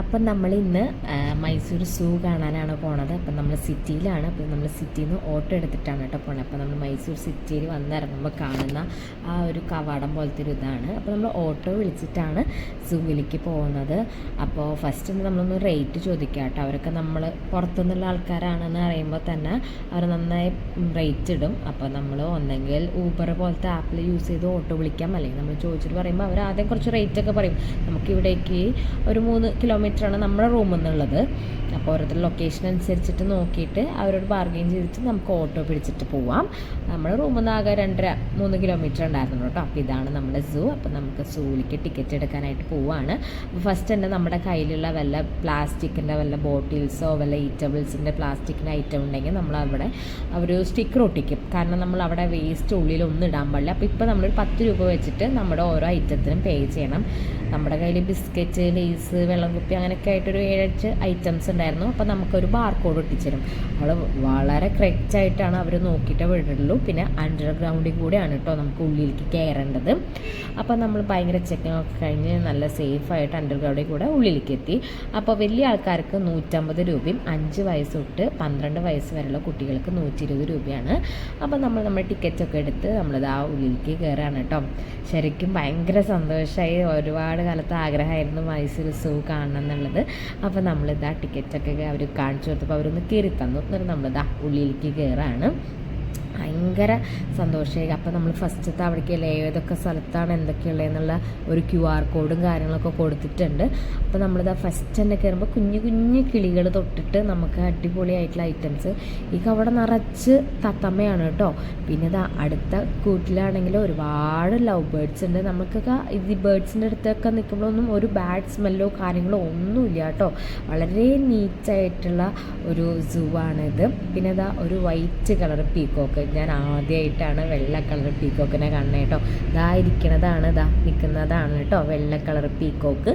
അപ്പം നമ്മളിന്ന് മൈസൂർ സൂ കാണാനാണ് പോണത്. അപ്പം നമ്മൾ സിറ്റിയിലാണ്. അപ്പം നമ്മൾ സിറ്റിയിൽ നിന്ന് ഓട്ടോ എടുത്തിട്ടാണ് കേട്ടോ പോണത്. അപ്പം നമ്മൾ മൈസൂർ സിറ്റിയിൽ വന്നിറങ്ങുമ്പോൾ കാണുന്ന ആ ഒരു കവാടം പോലത്തെ ഒരു ഇതാണ്. അപ്പോൾ നമ്മൾ ഓട്ടോ വിളിച്ചിട്ടാണ് സൂവിലേക്ക് പോകുന്നത്. അപ്പോൾ ഫസ്റ്റ് നമ്മളൊന്ന് റേറ്റ് ചോദിക്കുക കേട്ടോ. അവരൊക്കെ നമ്മൾ പുറത്തുനിന്നുള്ള ആൾക്കാരാണെന്ന് അറിയുമ്പോൾ തന്നെ അവർ നന്നായി റേറ്റ് ഇടും. അപ്പോൾ നമ്മൾ ഒന്നെങ്കിൽ ഊബർ പോലത്തെ ആപ്പിൽ യൂസ് ചെയ്ത് ഓട്ടോ വിളിക്കാം, അല്ലെങ്കിൽ നമ്മൾ ചോദിച്ചിട്ട് പറയുമ്പോൾ അവർ ആദ്യം കുറച്ച് റേറ്റൊക്കെ പറയും. നമുക്കിവിടേക്ക് ഒരു 3 കിലോമീറ്ററാണ് നമ്മുടെ റൂമിൽ നിന്നുള്ളത്. അപ്പോൾ ഓരോരുത്തർ ലൊക്കേഷൻ അനുസരിച്ചിട്ട് നോക്കിയിട്ട് അവരോട് ബാർഗെയിൻ ചെയ്തിട്ട് നമുക്ക് ഓട്ടോ പിടിച്ചിട്ട് പോവാം. നമ്മുടെ റൂമിൽ നിന്ന് ആകെ 2-3 കിലോമീറ്റർ ഉണ്ടായിരുന്നു കേട്ടോ. അപ്പോൾ ഇതാണ് നമ്മുടെ സൂ. അപ്പോൾ നമുക്ക് സൂവിലേക്ക് ടിക്കറ്റ് എടുക്കാനായിട്ട് പോവുകയാണ്. അപ്പോൾ ഫസ്റ്റ് തന്നെ നമ്മുടെ കയ്യിലുള്ള വല്ല പ്ലാസ്റ്റിക്കിൻ്റെ വല്ല ബോട്ടിൽസോ വല്ല ഈറ്റബിൾസിൻ്റെ പ്ലാസ്റ്റിക്കിൻ്റെ ഐറ്റം ഉണ്ടെങ്കിൽ നമ്മളവിടെ ഒരു സ്റ്റിക്കർ ഒട്ടിക്കും. കാരണം നമ്മൾ അവിടെ വേസ്റ്റ് ഉള്ളിലൊന്നും ഇടാൻ പാടില്ല. അപ്പോൾ ഇപ്പോൾ നമ്മളൊരു 10 രൂപ വെച്ചിട്ട് നമ്മുടെ ഓരോ ഐറ്റത്തിനും പേ ചെയ്യണം. നമ്മുടെ കയ്യിൽ ബിസ്ക്കറ്റ്, ലേസ്, വെള്ളം കുപ്പി അങ്ങനെയൊക്കെ ആയിട്ടൊരു 7-8 ഐറ്റംസ് ഉണ്ടായിരുന്നു. അപ്പോൾ നമുക്കൊരു ബാർകോഡ് ഒട്ടിച്ചിരും. വളരെ കറക്റ്റായിട്ടാണ് അവർ നോക്കിയിട്ട് വിടുള്ളൂ. പിന്നെ അണ്ടർഗ്രൗണ്ടിൽ കൂടെയാണ് കേട്ടോ നമുക്ക് ഉള്ളിലേക്ക് കയറേണ്ടത്. അപ്പോൾ നമ്മൾ ഭയങ്കര ചെക്കിംഗ് ഒക്കെ കഴിഞ്ഞ് നല്ല സേഫായിട്ട് അണ്ടർഗ്രൗണ്ടിൽ കൂടെ ഉള്ളിലേക്ക് എത്തി. അപ്പോൾ വലിയ ആൾക്കാർക്ക് 150 രൂപയും 5 വയസ്സ് തൊട്ട് 12 വയസ്സ് വരെയുള്ള കുട്ടികൾക്ക് 120 രൂപയാണ്. അപ്പോൾ നമ്മുടെ ടിക്കറ്റൊക്കെ എടുത്ത് നമ്മളിത് ആ ഉള്ളിലേക്ക് കയറുകയാണ് കേട്ടോ. ശരിക്കും ഭയങ്കര സന്തോഷമായി. ഒരുപാട് കാലത്ത് ആഗ്രഹമായിരുന്നു മൈസൂർ സൂ കാണണം എന്നുള്ളത്. അപ്പോൾ നമ്മളിതാ ടിക്കറ്റൊക്കെ അവർ കാണിച്ചു കൊടുത്തപ്പോൾ അവരൊന്ന് കയറി തന്നു. എന്നിട്ട് നമ്മളിതാ ഉള്ളിലേക്ക് കയറാണ്. ഭയങ്കര സന്തോഷമായി. അപ്പോൾ നമ്മൾ ഫസ്റ്റത്തെ അവിടേക്കല്ലേ ഏതൊക്കെ സ്ഥലത്താണ് എന്തൊക്കെയുള്ളതെന്നുള്ള ഒരു QR കോഡും കാര്യങ്ങളൊക്കെ കൊടുത്തിട്ടുണ്ട്. അപ്പോൾ നമ്മളിതാ ഫസ്റ്റ് തന്നെ കയറുമ്പോൾ കുഞ്ഞു കുഞ്ഞു കിളികൾ തൊട്ടിട്ട് നമുക്ക് അടിപൊളിയായിട്ടുള്ള ഐറ്റംസ്. ഈ അവിടെ നിറച്ച് തത്തമ്മയാണ് കേട്ടോ. പിന്നെ ഇതാ അടുത്ത കൂട്ടിലാണെങ്കിൽ ഒരുപാട് ലവ് ബേർഡ്സ് ഉണ്ട്. നമുക്കൊക്കെ ഈ ബേർഡ്സിൻ്റെ അടുത്തൊക്കെ നിൽക്കുമ്പോഴൊന്നും ഒരു ബാഡ് സ്മെല്ലോ കാര്യങ്ങളോ ഒന്നുമില്ല കേട്ടോ. വളരെ നീറ്റായിട്ടുള്ള ഒരു സൂ ആണിത്. പിന്നെ ഇതാ ഒരു വൈറ്റ് കളർ പീക്കോക്ക്. ഞാൻ ആദ്യമായിട്ടാണ് വെള്ള കളർ പീക്കോക്കിനെ കാണുന്നത് കേട്ടോ. ഇതാ ഇരിക്കണതാണ്, ഇതാ നിൽക്കുന്നതാണ് കേട്ടോ വെള്ള കളർ പീക്കോക്ക്.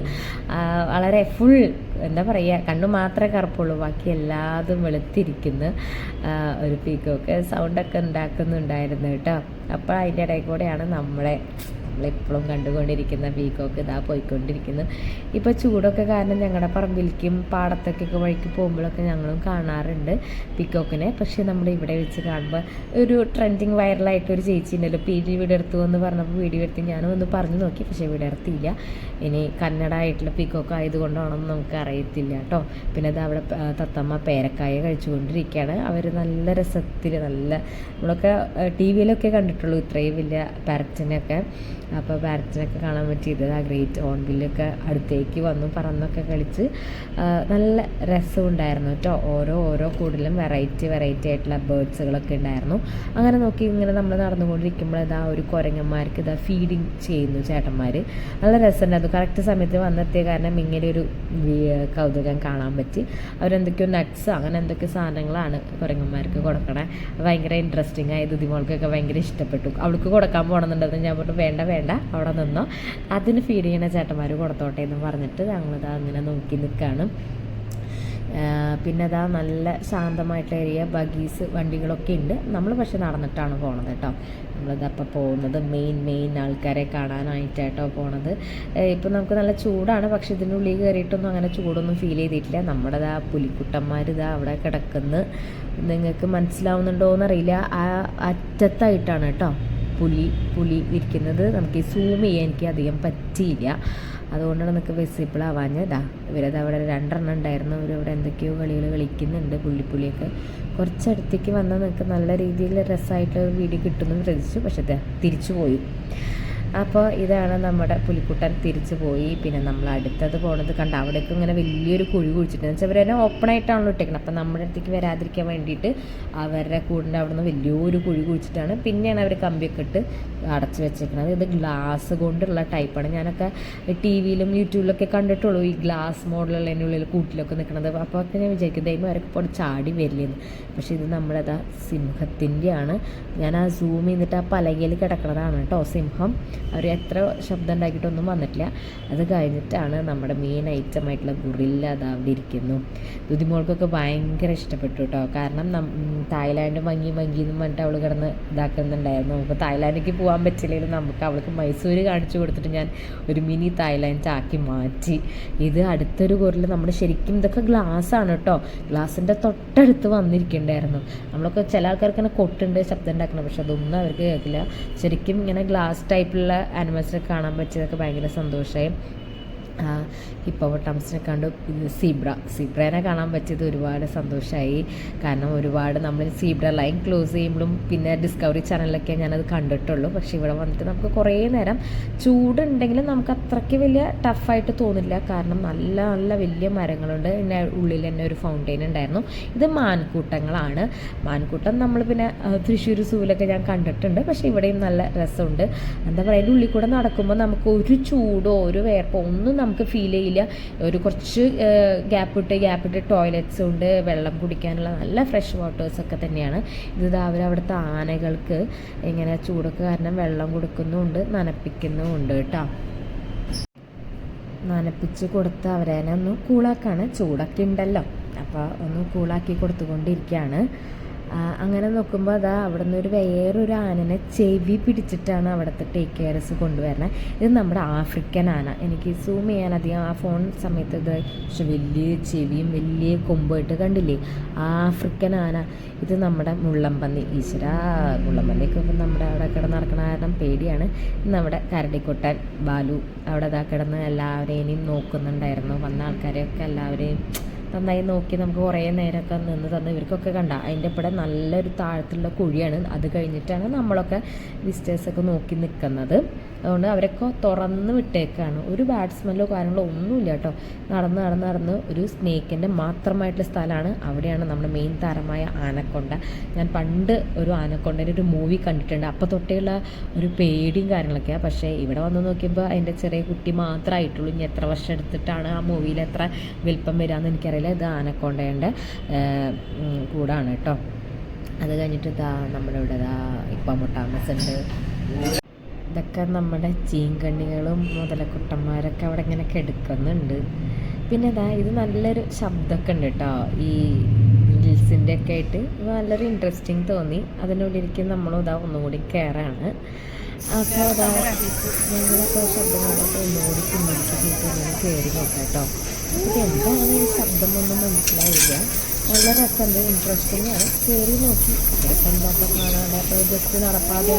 വളരെ ഫുൾ എന്താ പറയുക, കണ്ണു മാത്രമേ കറുപ്പുള്ളൂ, ബാക്കി എല്ലാതും വെളുത്തിരിക്കുന്ന ഒരു പീക്കോക്ക്. സൗണ്ടൊക്കെ ഉണ്ടാക്കുന്നുണ്ടായിരുന്നു കേട്ടോ. അപ്പോൾ അതിൻ്റെ ഇടയിൽ കൂടെയാണ് നമ്മളെപ്പോഴും കണ്ടുകൊണ്ടിരിക്കുന്ന പീക്കോക്ക് ഇതാ പോയിക്കൊണ്ടിരിക്കുന്നു. ഇപ്പോൾ ചൂടൊക്കെ കാരണം ഞങ്ങളുടെ പറമ്പിലേക്കും പാടത്തൊക്കെ വഴിക്ക് പോകുമ്പോഴൊക്കെ ഞങ്ങളും കാണാറുണ്ട് പീക്കോക്കിനെ. പക്ഷേ നമ്മൾ ഇവിടെ വെച്ച് കാണുമ്പോൾ ഒരു ട്രെൻഡിങ് വൈറലായിട്ടൊരു ചേച്ചി ഉണ്ടല്ലോ, വീഡിയോ എടുത്തു എന്ന് പറഞ്ഞപ്പോൾ വീഡിയോ എടുത്ത് ഞാനും ഒന്ന് പറഞ്ഞു നോക്കി. പക്ഷേ വീഡിയോ എടുത്തില്ല. ഇനി കന്നഡ ആയിട്ടുള്ള പീക്കോക്ക് ആയതുകൊണ്ടാണെന്ന് നമുക്ക് അറിയത്തില്ല കേട്ടോ. പിന്നെ അത് അവിടെ തത്തമ്മ പേരക്കായ കഴിച്ചുകൊണ്ടിരിക്കുകയാണ്. അവർ നല്ല രസത്തിൽ നമ്മളൊക്കെ TV-യിലൊക്കെ കണ്ടിട്ടുള്ളൂ ഇത്രയും വലിയ പാരറ്റിനൊക്കെ. അപ്പോൾ പാരറ്റിനൊക്കെ കാണാൻ പറ്റിയത് ആ ഗ്രേറ്റ് ഹോൺബില്ലൊക്കെ അടുത്തേക്ക് വന്നു പറന്നൊക്കെ കളിച്ച് നല്ല രസമുണ്ടായിരുന്നു കേട്ടോ. ഓരോ കൂടിലും വെറൈറ്റി ആയിട്ടുള്ള ബേർഡ്സുകളൊക്കെ ഉണ്ടായിരുന്നു. അങ്ങനെ നോക്കി ഇങ്ങനെ നമ്മൾ നടന്നുകൊണ്ടിരിക്കുമ്പോൾ ഇതാ ഒരു കുരങ്ങന്മാർക്ക് ഇതാ ഫീഡിങ് ചെയ്യുന്നു ചേട്ടന്മാർ. നല്ല രസമുണ്ടായിരുന്നു. കറക്റ്റ് സമയത്ത് വന്നെത്തിയ കാരണം ഇങ്ങനെ ഒരു കൗതുകം കാണാൻ പറ്റി. അവരെന്തൊക്കെയോ നട്ട്സ് അങ്ങനെ എന്തൊക്കെയോ സാധനങ്ങളാണ് കുരങ്ങന്മാർക്ക് കൊടുക്കണേ. ഭയങ്കര ഇൻട്രസ്റ്റിംഗ് ആയി. ദുതിമോൾക്കൊക്കെ ഭയങ്കര ഇഷ്ടപ്പെട്ടു. അവൾക്ക് കൊടുക്കാൻ പോകണമെന്നുണ്ടെന്ന് ഞാൻ പറഞ്ഞു വേണ്ട അവിടെ നിന്നോ, അതിന് ഫീഡ് ചെയ്യണ ചേട്ടന്മാർ കൊടുത്തോട്ടെ എന്ന് പറഞ്ഞിട്ട് ഞങ്ങളിതാ അങ്ങനെ നോക്കി നിൽക്കുകയാണ്. പിന്നെ അതാ നല്ല ശാന്തമായിട്ടുള്ള ഏരിയ, ബഗീസ് വണ്ടികളൊക്കെ ഉണ്ട്. നമ്മൾ പക്ഷെ നടന്നിട്ടാണ് പോണത് കേട്ടോ. നമ്മളിതപ്പോൾ പോകുന്നത് മെയിൻ ആൾക്കാരെ കാണാനായിട്ടാട്ടോ പോണത്. ഇപ്പം നമുക്ക് നല്ല ചൂടാണ്, പക്ഷെ ഇതിനുള്ളിൽ കയറിയിട്ടൊന്നും അങ്ങനെ ചൂടൊന്നും ഫീൽ ചെയ്തിട്ടില്ല. നമ്മുടെ ഇതാ പുലിക്കുട്ടന്മാർ ഇതാ അവിടെ കിടക്കുന്നു. നിങ്ങൾക്ക് മനസ്സിലാവുന്നുണ്ടോ എന്നറിയില്ല. ആ അറ്റത്തായിട്ടാണ് കേട്ടോ പുലി ഇരിക്കുന്നത്. നമുക്ക് ഈ സൂം ചെയ്യാൻ എനിക്ക് അധികം പറ്റിയില്ല, അതുകൊണ്ടാണ് നമുക്ക് വിസിബിൾ ആവാഞ്ഞതാ. ഇവരത് അവിടെ 2 ഉണ്ടായിരുന്നു. അവരവിടെ എന്തൊക്കെയോ കളികൾ കളിക്കുന്നുണ്ട്. പുള്ളിയൊക്കെ കുറച്ചടുത്തേക്ക് വന്നാൽ നിങ്ങൾക്ക് നല്ല രീതിയിൽ രസമായിട്ട് വീഡിയോ കിട്ടുമെന്ന് പ്രതീക്ഷിച്ചു. പക്ഷെ തിരിച്ചു പോയി. അപ്പോൾ ഇതാണ് നമ്മുടെ പുലിക്കുട്ടൻ തിരിച്ചു പോയി. പിന്നെ നമ്മൾ അടുത്തത് പോണത് കണ്ട അവിടേക്ക് ഇങ്ങനെ വലിയൊരു കുഴി കുഴിച്ചിട്ടെന്ന് വെച്ചാൽ അവരെന്നെ ഓപ്പണായിട്ടാണല്ലോ ഇട്ടേക്കുന്നത്. അപ്പം നമ്മുടെ അടുത്തേക്ക് വരാതിരിക്കാൻ വേണ്ടിയിട്ട് അവരുടെ കൂടിൻ്റെ അവിടെ നിന്ന് വലിയൊരു കുഴി കുഴിച്ചിട്ടാണ് പിന്നെയാണ് അവർ കമ്പിയൊക്കെ ഇട്ട് അടച്ചു വെച്ചേക്കുന്നത്. ഇത് ഗ്ലാസ് കൊണ്ടുള്ള ടൈപ്പാണ്. ഞാനൊക്കെ TV-യിലും യൂട്യൂബിലൊക്കെ കണ്ടിട്ടുള്ളൂ ഈ ഗ്ലാസ് മോഡലുള്ളതിൻ്റെ ഉള്ളിൽ കൂട്ടിലൊക്കെ നിൽക്കുന്നത്. അപ്പോൾ ഒക്കെ ഞാൻ വിചാരിക്കും ദൈവം അവരൊക്കെ ഇപ്പോൾ ചാടി വരില്ലെന്ന്. പക്ഷേ ഇത് നമ്മളതാ സിംഹത്തിൻ്റെയാണ്. ഞാൻ ആ സൂം ചെയ്തിട്ട് ആ പലകയിൽ കിടക്കുന്നതാണ് കേട്ടോ സിംഹം. അവർ എത്ര ശബ്ദം ഉണ്ടാക്കിയിട്ടൊന്നും വന്നിട്ടില്ല. അത് കഴിഞ്ഞിട്ടാണ് നമ്മുടെ മെയിൻ ഐറ്റമായിട്ടുള്ള ഗുറില്ല അത് അവിടെ ഇരിക്കുന്നു. ദുതിമോൾക്കൊക്കെ ഭയങ്കര ഇഷ്ടപ്പെട്ടു കേട്ടോ. കാരണം തായ്ലാൻഡ് മങ്ങി എന്ന് പറഞ്ഞിട്ട് അവൾ കിടന്ന് ഇതാക്കുന്നുണ്ടായിരുന്നു. നമുക്ക് തായ്ലാൻഡിലേക്ക് പോകാൻ പറ്റില്ലെങ്കിലും നമുക്ക് അവൾക്ക് മൈസൂർ കാണിച്ചു കൊടുത്തിട്ട് ഞാൻ ഒരു മിനി തായ്ലാൻഡ് ആക്കി മാറ്റി. ഇത് അടുത്തൊരു ഗുറില്ല നമ്മുടെ ശരിക്കും ഇതൊക്കെ ഗ്ലാസ്സാണ് കേട്ടോ. ഗ്ലാസിൻ്റെ തൊട്ടടുത്ത് വന്നിരിക്കണ്ടായിരുന്നു. നമ്മളൊക്കെ ചില ആൾക്കാർക്ക് ഇങ്ങനെ കൊട്ടുണ്ട് ശബ്ദം ഉണ്ടാക്കണം, പക്ഷെ അതൊന്നും അവർക്ക് കേൾക്കില്ല. ശരിക്കും ഇങ്ങനെ ഗ്ലാസ് ടൈപ്പിലുള്ള ആനിമൽസിനെ കാണാൻ പറ്റിയതൊക്കെ ഭയങ്കര സന്തോഷമായി. ഹിപ്പോപ്പൊട്ടാമസിനെ കണ്ടു. സീബ്രേനെ കാണാൻ പറ്റിയത് ഒരുപാട് സന്തോഷമായി. കാരണം ഒരുപാട് നമ്മൾ സീബ്ര ലൈൻ ക്ലോസ് ചെയ്യുമ്പോഴും പിന്നെ ഡിസ്കവറി ചാനലിലൊക്കെ ഞാനത് കണ്ടിട്ടുള്ളൂ. പക്ഷേ ഇവിടെ വന്നിട്ട് നമുക്ക് കുറേ നേരം ചൂടുണ്ടെങ്കിലും നമുക്ക് അത്രയ്ക്ക് വലിയ ടഫായിട്ട് തോന്നില്ല. കാരണം നല്ല നല്ല വലിയ മരങ്ങളുണ്ട്. ഇതിൻ്റെ ഉള്ളിൽ തന്നെ ഒരു ഫൗണ്ടെയിൻ ഉണ്ടായിരുന്നു. ഇത് മാൻകൂട്ടങ്ങളാണ്. മാൻകൂട്ടം നമ്മൾ പിന്നെ തൃശ്ശൂർ സൂവിലൊക്കെ ഞാൻ കണ്ടിട്ടുണ്ട്. പക്ഷേ ഇവിടെയും നല്ല രസമുണ്ട്. എന്താ പറയുക, അതിൻ്റെ ഉള്ളിൽ കൂടെ നടക്കുമ്പോൾ നമുക്ക് ഒരു ചൂടോ ഒരു വേർപ്പോ ഒന്നും നമുക്ക് ഫീൽ ചെയ്യില്ല. ഒരു കുറച്ച് ഗ്യാപ്പിട്ട് ടോയ്ലറ്റ്സ് ഉണ്ട്, വെള്ളം കുടിക്കാനുള്ള നല്ല ഫ്രഷ് വാട്ടേഴ്സൊക്കെ തന്നെയാണ്. ഇത് അവരവിടുത്തെ ആനകൾക്ക് ഇങ്ങനെ ചൂടൊക്കെ കാരണം വെള്ളം കൊടുക്കുന്നുമുണ്ട്, നനപ്പിക്കുന്നുമുണ്ട് കേട്ടോ. നനപ്പിച്ച് കൊടുത്ത് അവരെ ഒന്ന് കൂളാക്കാണ്. ചൂടൊക്കെ ഉണ്ടല്ലോ, അപ്പോൾ ഒന്ന് കൂളാക്കി കൊടുത്തുകൊണ്ടിരിക്കുകയാണ്. അങ്ങനെ നോക്കുമ്പോൾ അതാ അവിടെ നിന്ന് വേറൊരു ആനനെ ചെവി പിടിച്ചിട്ടാണ് അവിടുത്തെ ടേക്ക് കെയർസ് കൊണ്ടുവരുന്നത്. ഇത് നമ്മുടെ ആഫ്രിക്കൻ ആന. എനിക്ക് സൂം ചെയ്യാൻ അധികം ആ ഫോൺ സമയത്ത് ഇത് പക്ഷെ വലിയ ചെവിയും വലിയ കൊമ്പായിട്ട് കണ്ടില്ലേ, ആഫ്രിക്കൻ ആന. ഇത് നമ്മുടെ മുള്ളംപന്നി. മുള്ളംപന്നിയൊക്കെ ഇപ്പം നമ്മുടെ അവിടെ കിടന്ന് നടക്കണ കാരണം പേടിയാണ്. നമ്മുടെ കരടിക്കുട്ടൻ ബാലു അവിടെ അതാ കിടന്ന് എല്ലാവരെയും നോക്കുന്നുണ്ടായിരുന്നു. വന്ന ആൾക്കാരെയൊക്കെ എല്ലാവരെയും നന്നായി നോക്കി നമുക്ക് കുറേ നേരമൊക്കെ നിന്ന് തന്ന് ഇവർക്കൊക്കെ കണ്ട അതിൻ്റെ ഇവിടെ നല്ലൊരു താഴത്തുള്ള കുഴിയാണ്. അത് കഴിഞ്ഞിട്ടാണ് നമ്മളൊക്കെ വിസിറ്റേഴ്സൊക്കെ നോക്കി നിൽക്കുന്നത്. അതുകൊണ്ട് അവരൊക്കെ തുറന്ന് വിട്ടേക്കാണ്. ഒരു ബാഡ് സ്മെല്ലോ കാര്യങ്ങളോ ഒന്നുമില്ല കേട്ടോ. നടന്ന് ഒരു സ്നേക്കിൻ്റെ മാത്രമായിട്ടുള്ള സ്ഥലമാണ്. അവിടെയാണ് നമ്മുടെ മെയിൻ താരമായ ആനക്കൊണ്ട. ഞാൻ പണ്ട് ഒരു ആനക്കൊണ്ടൻ്റെ ഒരു മൂവി കണ്ടിട്ടുണ്ട്. അപ്പോൾ തൊട്ടേയുള്ള ഒരു പേടിയും കാര്യങ്ങളൊക്കെയാണ്. പക്ഷേ ഇവിടെ വന്ന് നോക്കിയപ്പോൾ അതിൻ്റെ ചെറിയ കുട്ടി മാത്രമായിട്ടുള്ളൂ. ഇനി എത്ര വർഷം എടുത്തിട്ടാണ് ആ മൂവിയിൽ എത്ര വലിപ്പം വരാമെന്ന് എനിക്കറിയില്ല. ഇത് ആനക്കൊണ്ടേൻ്റെ കൂടാണ് കേട്ടോ. അത് കഴിഞ്ഞിട്ട് നമ്മുടെ ഇവിടെ ഹിപ്പോപ്പൊട്ടാമസ് ഉണ്ട്. ഇതൊക്കെ നമ്മുടെ ചീങ്കണ്ണികളും മുതലക്കുട്ടന്മാരൊക്കെ അവിടെ ഇങ്ങനെ കിടക്കുന്നുണ്ട്. പിന്നെ ഇത് നല്ലൊരു ശബ്ദമൊക്കെ ഉണ്ട് കേട്ടോ. ഈ ഹിൽസിൻ്റെ ഒക്കെ ആയിട്ട് നല്ലൊരു ഇൻട്രസ്റ്റിംഗ് തോന്നി. അതിനുള്ളിലേക്ക് നമ്മളും ഒന്നുകൂടി കയറാണ്. അപ്പോൾ ഞങ്ങളൊക്കെ ശബ്ദം കണ്ടിട്ട് ഒന്നുകൂടി പിന്നിലേക്ക് ഇങ്ങനെ കയറി നോക്കാം കേട്ടോ. അപ്പോൾ എന്താണ് ഈ ശബ്ദമൊന്നും മനസ്സിലാവില്ല. നല്ല രസമുണ്ട്, ഇൻട്രസ്റ്റിംഗ് ആണ്. കയറി നോക്കി ഇവിടെയൊക്കെ എന്താ കാണാണ്ട്. അപ്പോൾ ജസ്റ്റ് നടപ്പാതെ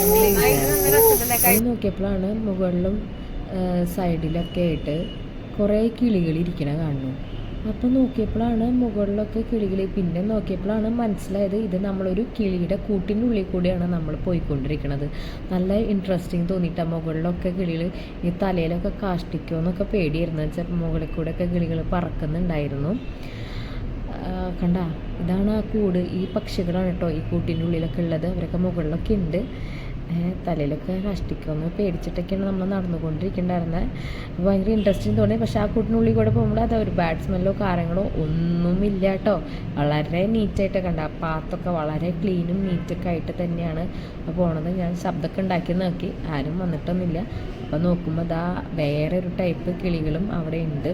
നോക്കിയപ്പോഴാണ് മുകളിലും സൈഡിലൊക്കെ ആയിട്ട് കുറേ കിളികൾ ഇരിക്കണ കാണുന്നു. അപ്പോൾ നോക്കിയപ്പോഴാണ് മുകളിലൊക്കെ കിളികൾ. പിന്നെ നോക്കിയപ്പോഴാണ് മനസ്സിലായത് ഇത് നമ്മളൊരു കിളിയുടെ കൂട്ടിനുള്ളിൽ കൂടിയാണ് നമ്മൾ പോയിക്കൊണ്ടിരിക്കുന്നത്. നല്ല ഇൻട്രസ്റ്റിംഗ് തോന്നിയിട്ടാണ്. മുകളിലൊക്കെ കിളികൾ ഈ തലയിലൊക്കെ കാഷ്ടിക്കുമോ എന്നൊക്കെ പേടിയായിരുന്നു. വെച്ചാൽ മുകളിൽ കൂടെയൊക്കെ കിളികൾ പറക്കുന്നുണ്ടായിരുന്നു. കണ്ട, ഇതാണ് ആ കൂട്. ഈ പക്ഷികളാണ് കേട്ടോ ഈ കൂട്ടിൻ്റെ ഉള്ളിലൊക്കെ ഉള്ളത്. അവരൊക്കെ മുകളിലൊക്കെ ഉണ്ട്. തലയിലൊക്കെ കഷ്ടിക്കുമെന്ന് പേടിച്ചിട്ടൊക്കെയാണ് നമ്മൾ നടന്നുകൊണ്ടിരിക്കേണ്ടായിരുന്നത്. ഭയങ്കര ഇൻട്രസ്റ്റിംഗ് തോന്നി. പക്ഷേ ആ കൂട്ടിനുള്ളിൽ കൂടെ പോകുമ്പോൾ അത് ഒരു ബാഡ് സ്മെല്ലോ കാര്യങ്ങളോ ഒന്നുമില്ല കേട്ടോ. വളരെ നീറ്റായിട്ട് കണ്ട ആ പാത്തൊക്കെ വളരെ ക്ലീനും നീറ്റൊക്കെ ആയിട്ട് തന്നെയാണ് പോണത്. ഞാൻ ശബ്ദമൊക്കെ ഉണ്ടാക്കി നോക്കി, ആരും വന്നിട്ടൊന്നുമില്ല. അപ്പോൾ നോക്കുമ്പോൾ വേറെ ഒരു ടൈപ്പ് കിളികളും അവിടെ ഉണ്ട്.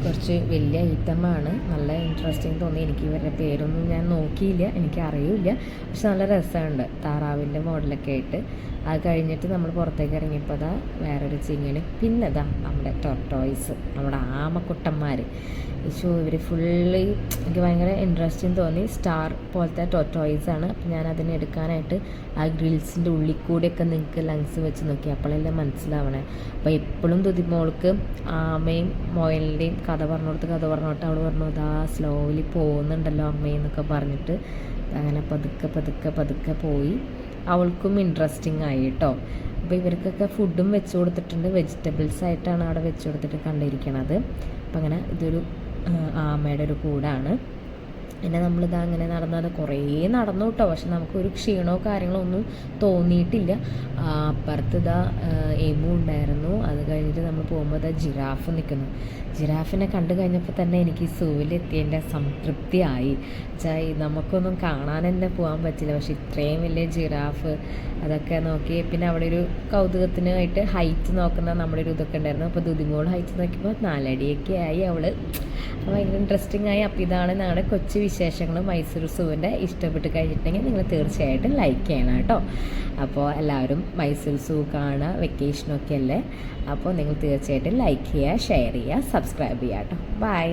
കുറച്ച് വലിയ ഐറ്റമാണ്. നല്ല ഇൻട്രസ്റ്റിംഗ് തോന്നി. എനിക്ക് ഇവരുടെ പേരൊന്നും ഞാൻ നോക്കിയില്ല, എനിക്കറിയില്ല. പക്ഷെ നല്ല രസമുണ്ട്. താറാവിൻ്റെ മോഡലൊക്കെ ആയിട്ട്. അത് കഴിഞ്ഞിട്ട് നമ്മൾ പുറത്തേക്ക് ഇറങ്ങിയപ്പോൾ വേറൊരു ചിങ്ങന്. പിന്നെ നമ്മുടെ ടോർട്ടോയ്സ്, നമ്മുടെ ആമക്കുട്ടന്മാർ. ഇവർ ഫുള്ളി എനിക്ക് ഭയങ്കര ഇൻട്രസ്റ്റിംഗ് തോന്നി. സ്റ്റാർ പോലത്തെ ടോർട്ടോയ്സാണ്. അപ്പോൾ ഞാൻ അതിനെ എടുക്കാനായിട്ട് ആ ഗ്രിൽസിൻ്റെ ഉള്ളിൽ കൂടെയൊക്കെ നിങ്ങൾക്ക് ലങ്സ് വെച്ച് നോക്കി. അപ്പോഴല്ലേ മനസ്സിലാവണേ. അപ്പോൾ എപ്പോഴും തുതിമോൾക്ക് ആമയും മൊയലിൻ്റെയും കഥ പറഞ്ഞിട്ട് അവൾ പറഞ്ഞു സ്ലോലി പോകുന്നുണ്ടല്ലോ അമ്മയെന്നൊക്കെ പറഞ്ഞിട്ട് അങ്ങനെ പതുക്കെ പോയി. അവൾക്കും ഇൻട്രസ്റ്റിംഗ് ആയി കേട്ടോ. അപ്പോൾ ഇവർക്കൊക്കെ ഫുഡും വെച്ച് കൊടുത്തിട്ടുണ്ട്. വെജിറ്റബിൾസ് ആയിട്ടാണ് അവിടെ വെച്ച് കൊടുത്തിട്ട് കണ്ടിരിക്കണത്. അപ്പം അങ്ങനെ ഇതൊരു ആമയുടെ ഒരു കൂടാണ്. പിന്നെ നമ്മളിതാ അങ്ങനെ നടന്നത് കുറേ നടന്നു കേട്ടോ. പക്ഷെ നമുക്കൊരു ക്ഷീണമോ കാര്യങ്ങളോ ഒന്നും തോന്നിയിട്ടില്ല. അപ്പുറത്ത് ഇതാ എമു ഉണ്ടായിരുന്നു. അത് കഴിഞ്ഞിട്ട് നമ്മൾ പോകുമ്പോൾ ഇതാ ജിറാഫ് നിൽക്കുന്നു. ജിറാഫിനെ കണ്ടു കഴിഞ്ഞപ്പോൾ തന്നെ എനിക്ക് സൂവിലെത്തിയതിൻ്റെ സംതൃപ്തിയായി. വെച്ചാൽ നമുക്കൊന്നും കാണാൻ തന്നെ പോകാൻ പറ്റില്ല. പക്ഷെ ഇത്രയും വലിയ ജിറാഫ് അതൊക്കെ നോക്കി. പിന്നെ അവിടെ ഒരു കൗതുകത്തിനായിട്ട് ഹൈറ്റ് നോക്കുന്ന നമ്മുടെ ഒരു ഇതൊക്കെ ഉണ്ടായിരുന്നു. അപ്പോൾ ദുദിമോൾ ഹൈറ്റ് നോക്കിയപ്പോൾ 4 അടിയൊക്കെ ആയി അവൾ. ഭയങ്കര ഇൻട്രസ്റ്റിംഗ് ആയി. അപ്പോൾ ഇതാണ് ഞങ്ങളുടെ കൊച്ചു വിശേഷങ്ങൾ മൈസൂർ സൂവിൻ്റെ. ഇഷ്ടപ്പെട്ട് കഴിഞ്ഞിട്ടുണ്ടെങ്കിൽ നിങ്ങൾ തീർച്ചയായിട്ടും ലൈക്ക് ചെയ്യണം കേട്ടോ. അപ്പോൾ എല്ലാവരും മൈസൂർ സൂ കാണുക, വെക്കേഷനൊക്കെ അല്ലേ. അപ്പോൾ നിങ്ങൾ തീർച്ചയായിട്ടും ലൈക്ക് ചെയ്യുക, ഷെയർ ചെയ്യുക, സബ്സ്ക്രൈബ് ചെയ്യുക കേട്ടോ. ബൈ.